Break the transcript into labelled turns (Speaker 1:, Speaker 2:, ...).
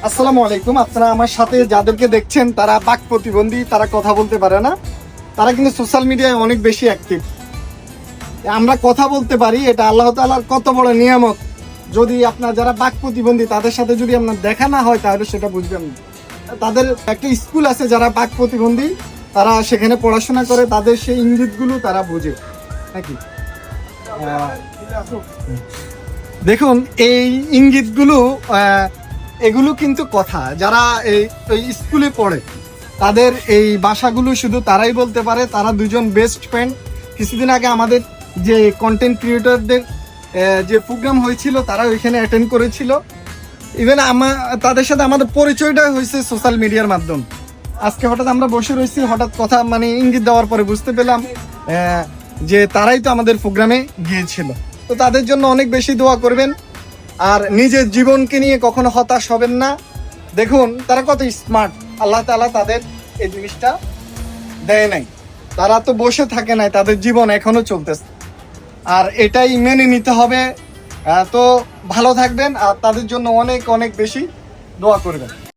Speaker 1: আসসালামু আলাইকুম। আপনারা আমার সাথে যাদেরকে দেখছেন তারা বাক প্রতিবন্ধী, তারা কথা বলতে পারে না, তারা কিন্তু সোশ্যাল মিডিয়ায় অনেক বেশি অ্যাক্টিভ। আমরা কথা বলতে পারি, এটা আল্লাহ তাআলার কত বড় নিয়ামত। যদি আপনার যারা বাক প্রতিবন্ধী তাদের সাথে যদি আপনার দেখা না হয় তাহলে সেটা বুঝবেন না। তাদের একটা স্কুল আছে যারা বাক প্রতিবন্ধী, তারা সেখানে পড়াশোনা করে, তাদের সেই ইঙ্গিতগুলো তারা বোঝে নাকি। দেখুন এই ইঙ্গিতগুলো এগুলো কিন্তু কথা, যারা এই স্কুলে পড়ে তাদের এই ভাষাগুলো শুধু তারাই বলতে পারে। তারা দুজন বেস্ট ফ্রেন্ড। কিছুদিন আগে আমাদের যে কন্টেন্ট ক্রিয়েটরদের যে প্রোগ্রাম হয়েছিল তারা ওইখানে অ্যাটেন্ড করেছিল। ইভেন তাদের সাথে আমাদের পরিচয়টা হয়েছে সোশ্যাল মিডিয়ার মাধ্যমে। আজকে হঠাৎ আমরা বসে রয়েছি, হঠাৎ কথা মানে ইঙ্গিত দেওয়ার পরে বুঝতে পেলাম যে তারাই তো আমাদের প্রোগ্রামে গিয়েছিল। তো তাদের জন্য অনেক বেশি দোয়া করবেন, আর নিজের জীবনকে নিয়ে কখনো হতাশ হবেন না। দেখুন তারা কত স্মার্ট, আল্লাহ তাআলা তাদের এই জিনিসটা দেয় নাই, তারা তো বসে থাকে নাই, তাদের জীবন এখনো চলতেছে, আর এটাই মেনে নিতে হবে। তো ভালো থাকবেন, আর তাদের জন্য অনেক অনেক বেশি দোয়া করবেন।